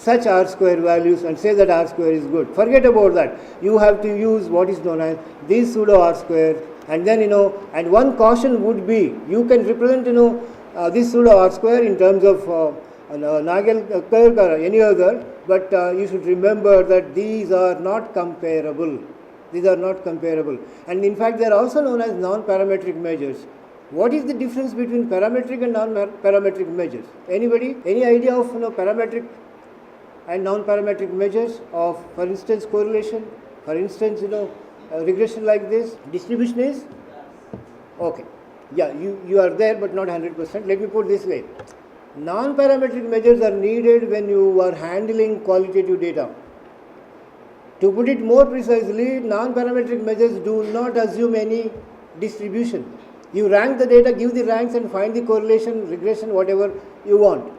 such R square values and say that R square is good. Forget about that. You have to use what is known as this pseudo R square, and then and one caution would be you can represent this pseudo R square in terms of Nagelkerk or any other, but you should remember that these are not comparable. These are not comparable, and in fact they are also known as non-parametric measures. What is the difference between parametric and non-parametric measures? Anybody? Any idea of parametric and non-parametric measures of, for instance, correlation? For instance, regression like this. Distribution is? Okay. Yeah, you are there but not 100%. Let me put this way. Non-parametric measures are needed when you are handling qualitative data. To put it more precisely, non-parametric measures do not assume any distribution. You rank the data, give the ranks and find the correlation, regression, whatever you want.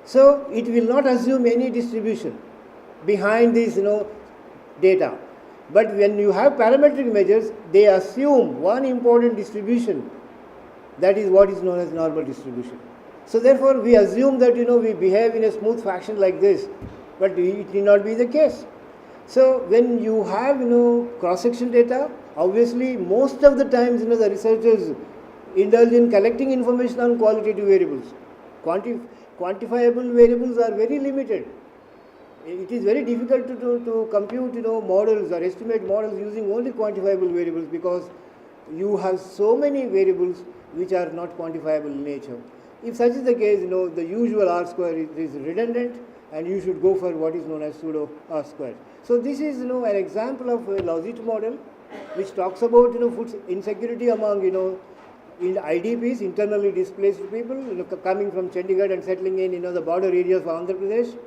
So it will not assume any distribution behind this data. But when you have parametric measures, they assume one important distribution. That is what is known as normal distribution. So therefore we assume that we behave in a smooth fashion like this, but it need not be the case. So when you have cross-section data, obviously most of the times the researchers indulge in collecting information on qualitative variables. Quantifiable variables are very limited. It is very difficult to compute models or estimate models using only quantifiable variables, because you have so many variables which are not quantifiable in nature. If such is the case, the usual R square is redundant, and you should go for what is known as pseudo R square. So this is an example of a Lausite model which talks about food insecurity among in IDPs, internally displaced people coming from Chandigarh and settling in the border areas of Andhra Pradesh.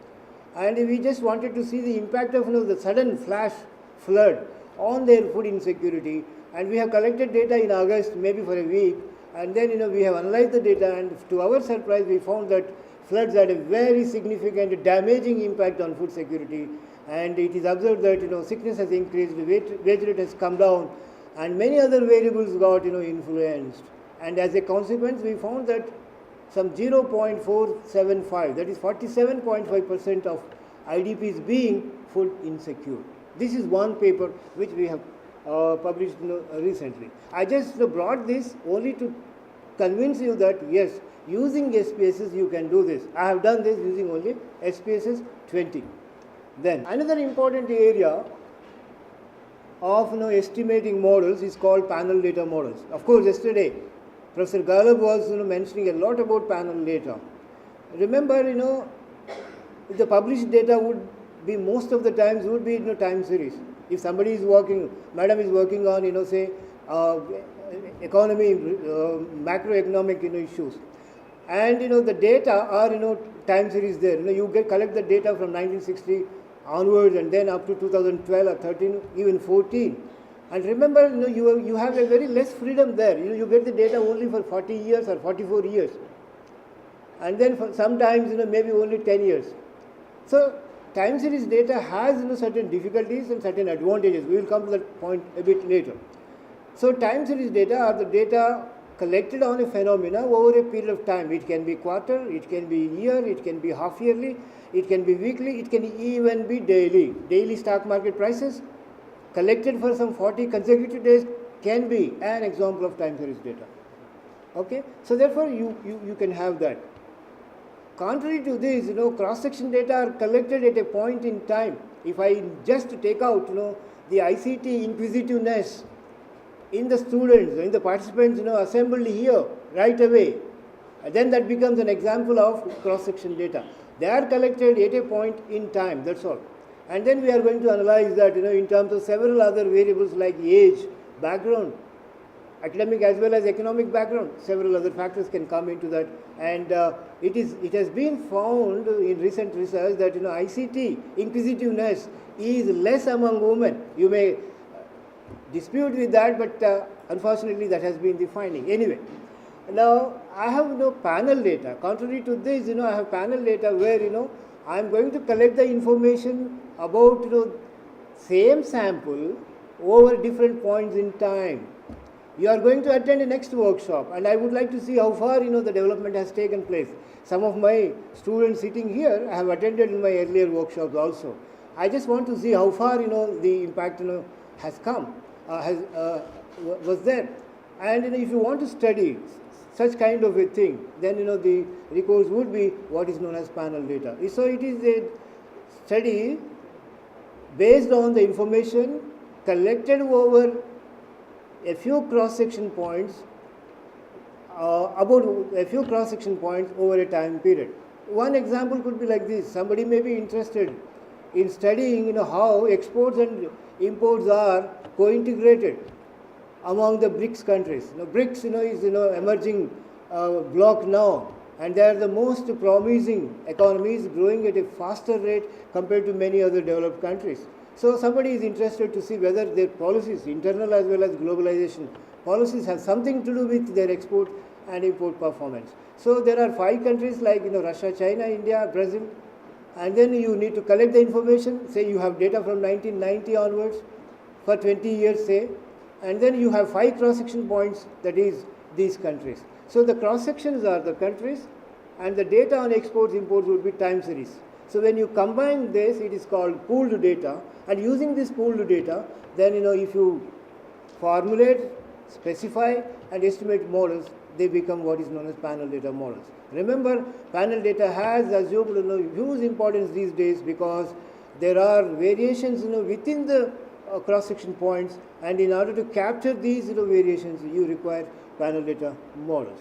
And we just wanted to see the impact of the sudden flash flood on their food insecurity. And we have collected data in August, maybe for a week, and then we have analyzed the data, and to our surprise we found that floods had a very significant damaging impact on food security, and it is observed that sickness has increased, wage rate has come down, and many other variables got influenced. And as a consequence we found that some 0.475, that is 47.5% of IDPs being food insecure. This is one paper which we have published recently. I just brought this only to convince you that yes, using SPSS you can do this. I have done this using only SPSS 20. Then another important area of estimating models is called panel data models. Of course, yesterday Professor Galab was mentioning a lot about panel data. Remember, the published data would be most of the times would be time series. If somebody is working, madam is working on say economy, macroeconomic issues, and the data are time series there. You collect the data from 1960 onwards, and then up to 2012 or 13, even 14. And remember, you have a very less freedom there. You get the data only for 40 years or 44 years, and then for sometimes maybe only 10 years. So time series data has certain difficulties and certain advantages. We will come to that point a bit later. So time series data are the data collected on a phenomena over a period of time. It can be quarter, it can be year, it can be half yearly, it can be weekly, it can even be daily. Daily stock market prices collected for some 40 consecutive days can be an example of time series data. Okay, so therefore you can have that. Contrary to this, cross-section data are collected at a point in time. If I just take out, the ICT inquisitiveness in the students, in the participants, assembled here right away, then that becomes an example of cross-section data. They are collected at a point in time, that's all. And then we are going to analyze that, in terms of several other variables like age, background, academic as well as economic background. Several other factors can come into that, and it has been found in recent research that ICT inquisitiveness is less among women. You may dispute with that, but unfortunately that has been the finding. Anyway, now I have panel data. Contrary to this, I have panel data where I am going to collect the information about same sample over different points in time. You are going to attend the next workshop, and I would like to see how far the development has taken place. Some of my students sitting here have attended in my earlier workshops also. I just want to see how far the impact has come, was there. And if you want to study such kind of a thing, then the recourse would be what is known as panel data. So it is a study based on the information collected over a few cross-section points, about a few cross-section points over a time period. One example could be like this. Somebody may be interested in studying how exports and imports are co-integrated among the BRICS countries. BRICS is emerging bloc now, and they are the most promising economies, growing at a faster rate compared to many other developed countries. So somebody is interested to see whether their policies, internal as well as globalization policies, have something to do with their export and import performance. So there are 5 countries like Russia, China, India, Brazil, and then you need to collect the information. Say you have data from 1990 onwards for 20 years, say, and then you have 5 cross-section points, that is these countries. So the cross-sections are the countries, and the data on exports, imports would be time series. So when you combine this, it is called pooled data, and using this pooled data, then if you formulate, specify and estimate models, they become what is known as panel data models. Remember, panel data has assumed huge importance these days because there are variations within the cross-section points, and in order to capture these variations, you require panel data models.